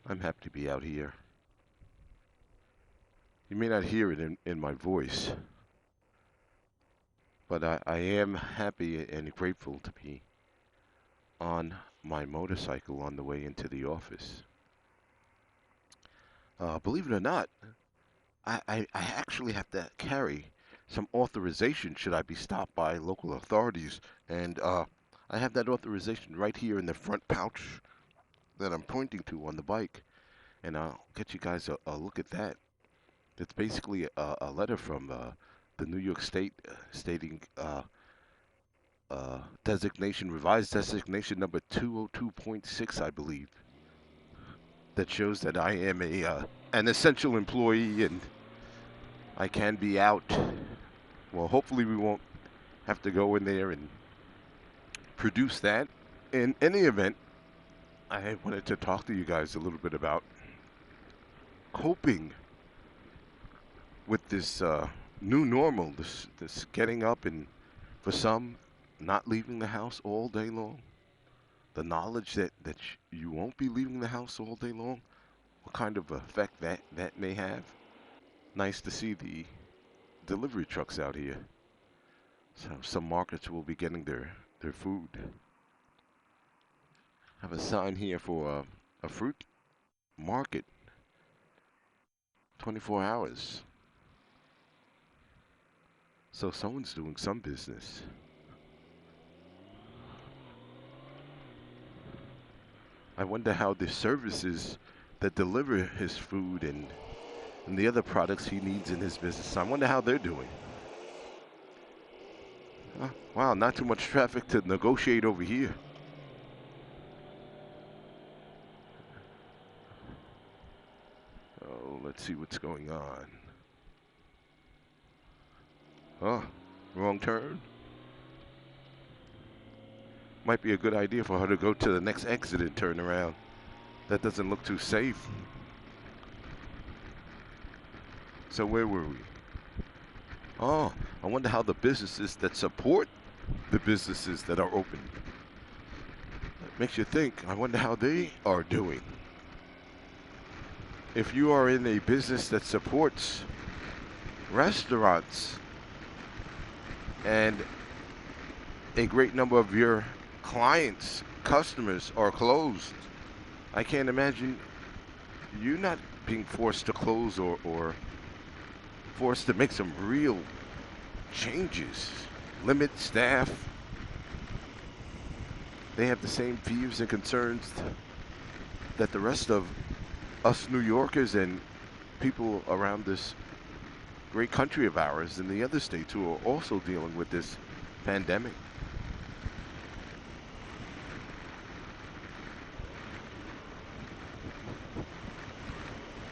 I'm happy to be out here. You may not hear it in my voice, but I am happy and grateful to be on my motorcycle on the way into the office. Believe it or not, I actually have to carry some authorization should I be stopped by local authorities. And I have that authorization right here in the front pouch that I'm pointing to on the bike. And I'll get you guys a look at that. It's basically a letter from the New York State stating designation, revised designation number 202.6, I believe, that shows that I am a an essential employee and I can be out. Well, hopefully we won't have to go in there and produce that. In any event, I wanted to talk to you guys a little bit about coping with this new normal, this getting up and for some not leaving the house all day long. The knowledge that you won't be leaving the house all day long, what kind of effect that may have. Nice to see the delivery trucks out here. So some markets will be getting their food. I have a sign here for a fruit market, 24 hours. So someone's doing some business. I wonder how the services that deliver his food and the other products he needs in his business, I wonder how they're doing. Wow, not too much traffic to negotiate over here. Oh, let's see what's going on. Oh, wrong turn. Might be a good idea for her to go to the next exit and turn around. That doesn't look too safe. So where were we? Oh, I wonder how the businesses that support the businesses that are open. That makes you think. I wonder how they are doing. If you are in a business that supports restaurants and a great number of your clients, customers are closed, I can't imagine you not being forced to close or forced to make some real changes. Limit staff. They have the same fears and concerns that the rest of us New Yorkers and people around this great country of ours in the other states who are also dealing with this pandemic.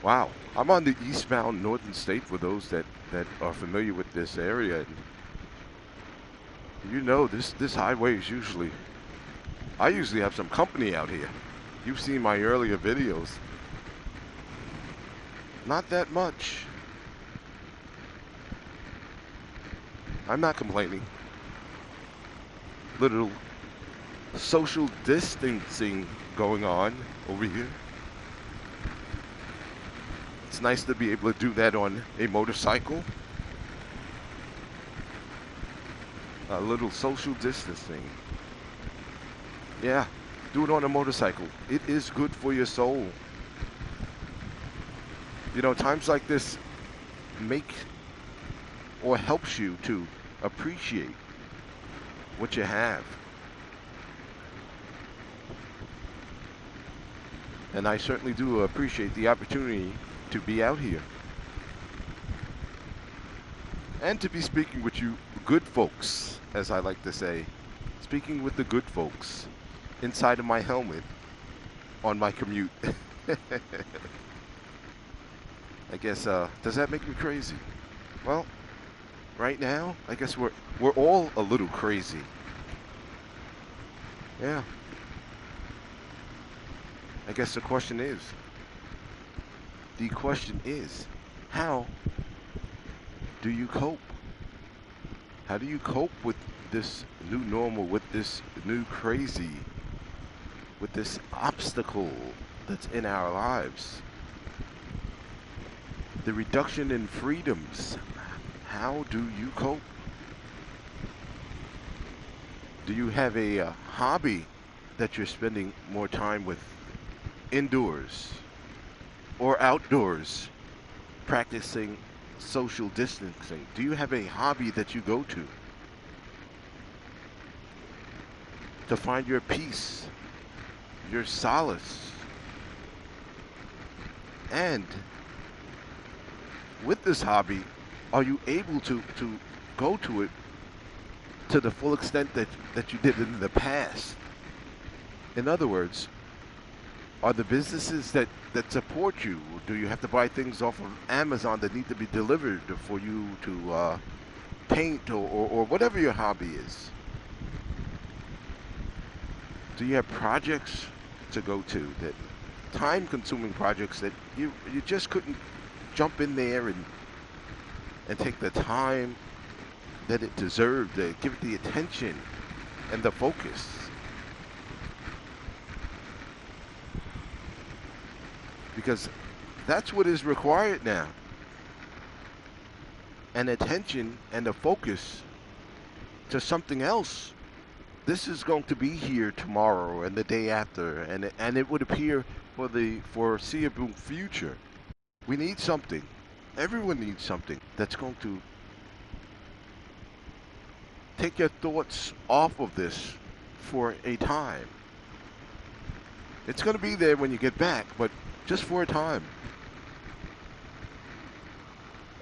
Wow, I'm on the eastbound northern state for those that are familiar with this area. And you know, this highway is usually, I usually have some company out here. You've seen my earlier videos. Not that much. I'm not complaining. Little social distancing going on over here. It's nice to be able to do that on a motorcycle. A little social distancing. Yeah, do it on a motorcycle. It is good for your soul. You know, times like this make or helps you to appreciate what you have. And I certainly do appreciate the opportunity to be out here and to be speaking with you good folks, as I like to say, speaking with the good folks inside of my helmet on my commute. I guess, does that make me crazy? Well, right now, I guess we're all a little crazy. Yeah. I guess the question is, how do you cope? How do you cope with this new normal, with this new crazy, with this obstacle that's in our lives. The reduction in freedoms. How do you cope? Do you have a hobby that you're spending more time with indoors or outdoors, practicing social distancing? Do you have a hobby that you go to find your peace, your solace? And with this hobby, are you able to go to it to the full extent that you did in the past? In other words, are the businesses that support you, do you have to buy things off of Amazon that need to be delivered for you to paint or whatever your hobby is? Do you have projects to go to, that time-consuming projects that you just couldn't jump in there and take the time that it deserved, to give it the attention and the focus? Because that's what is required now. An attention and a focus to something else. This is going to be here tomorrow and the day after, and it would appear for the foreseeable future. We need something. Everyone needs something that's going to take your thoughts off of this for a time. It's going to be there when you get back, but just for a time.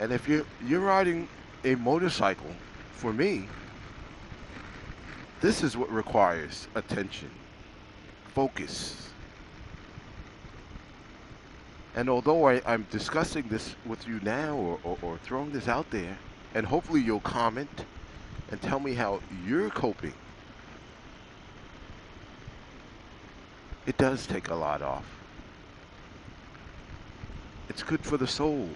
And if you're riding a motorcycle, for me, this is what requires attention, focus. And although I'm discussing this with you now, or throwing this out there, and hopefully you'll comment and tell me how you're coping, it does take a lot off. It's good for the soul.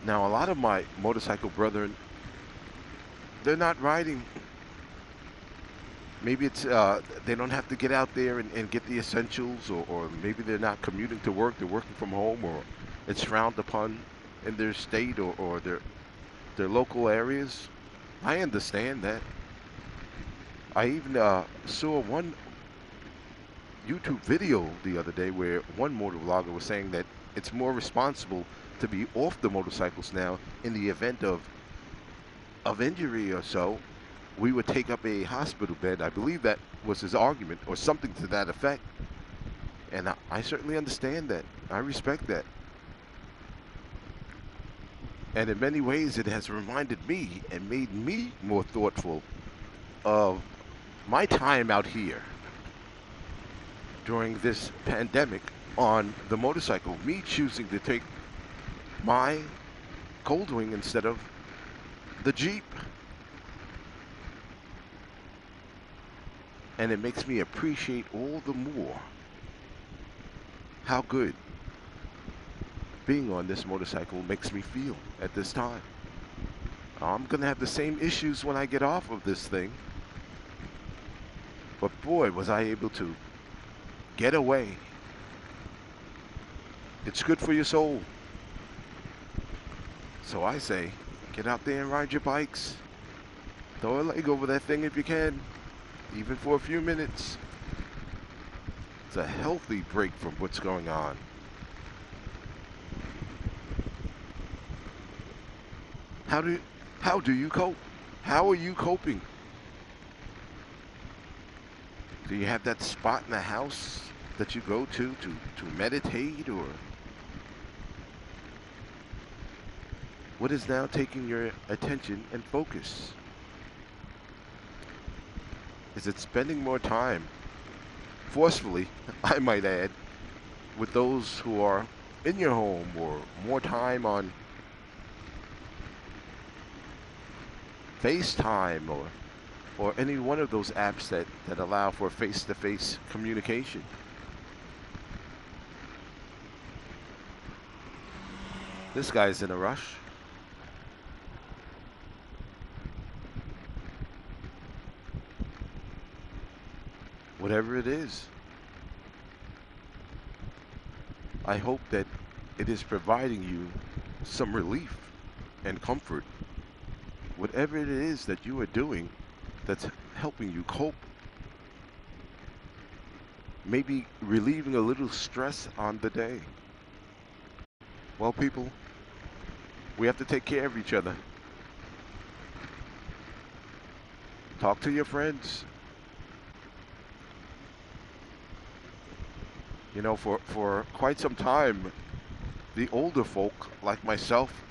Now, a lot of my motorcycle brethren, they're not riding. Maybe it's they don't have to get out there and get the essentials, or maybe they're not commuting to work, they're working from home, or it's frowned upon in their state or their local areas. I understand that. I even saw one YouTube video the other day where one motor vlogger was saying that it's more responsible to be off the motorcycles now in the event of injury or so. We would take up a hospital bed. I believe that was his argument, or something to that effect. And I certainly understand that. I respect that. And in many ways, it has reminded me and made me more thoughtful of my time out here during this pandemic on the motorcycle. Me choosing to take my Goldwing instead of the Jeep. And it makes me appreciate all the more how good being on this motorcycle makes me feel at this time. I'm going to have the same issues when I get off of this thing. But boy, was I able to get away. It's good for your soul. So I say, get out there and ride your bikes. Throw a leg over that thing if you can, even for a few minutes. It's a healthy break from what's going on. How do you cope? How are you coping? Do you have that spot in the house that you go to meditate, or what is now taking your attention and focus? Is it spending more time, forcefully, I might add, with those who are in your home, or more time on FaceTime or any one of those apps that allow for face-to-face communication? This guy's in a rush. What whatever it is. I hope that it is providing you some relief and comfort. Whatever it is that you are doing that's helping you cope, maybe relieving a little stress on the day. Well, people, we have to take care of each other. Talk to your friends. You know, for quite some time, the older folk like myself,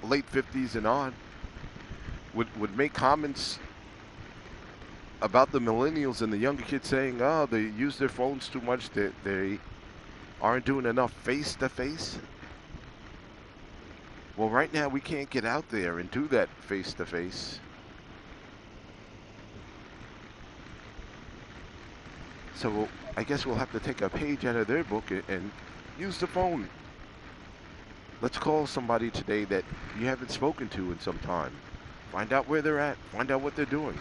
late 50s and on, would make comments about the millennials and the younger kids saying, oh, they use their phones too much, they aren't doing enough face-to-face. Well, right now we can't get out there and do that face-to-face. So I guess we'll have to take a page out of their book and use the phone. Let's call somebody today that you haven't spoken to in some time. Find out where they're at. Find out what they're doing.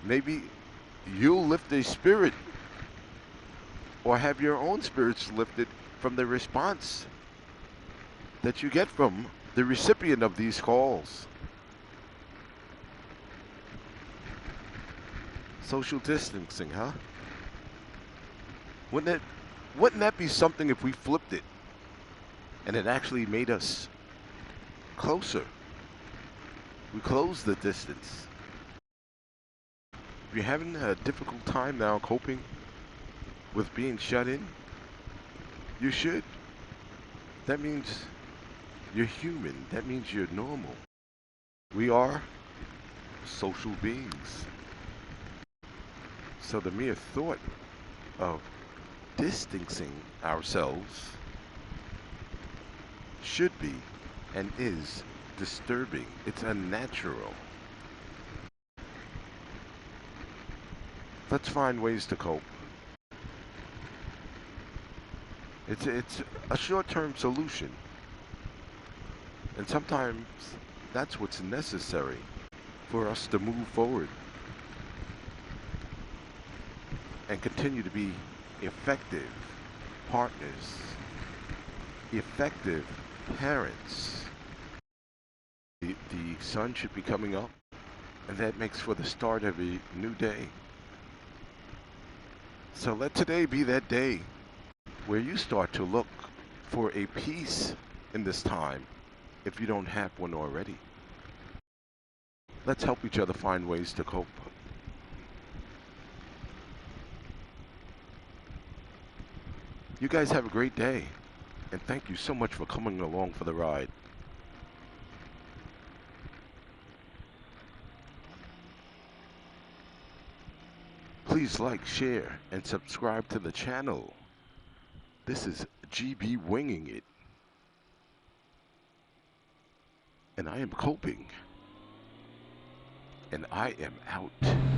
Maybe you'll lift a spirit or have your own spirits lifted from the response that you get from the recipient of these calls. Social distancing, huh? Wouldn't that be something if we flipped it and it actually made us closer? We closed the distance. If you're having a difficult time now coping with being shut in, you should. That means you're human. That means you're normal. We are social beings. So the mere thought of distancing ourselves should be and is disturbing. It's unnatural. Let's find ways to cope. It's a short-term solution. And sometimes that's what's necessary for us to move forward and continue to be effective partners, effective parents. The sun should be coming up, and that makes for the start of a new day. So let today be that day where you start to look for a peace in this time if you don't have one already. Let's help each other find ways to cope. You guys have a great day, and thank you so much for coming along for the ride. Please like, share, and subscribe to the channel. This is GB Winging It, and I am coping, and I am out.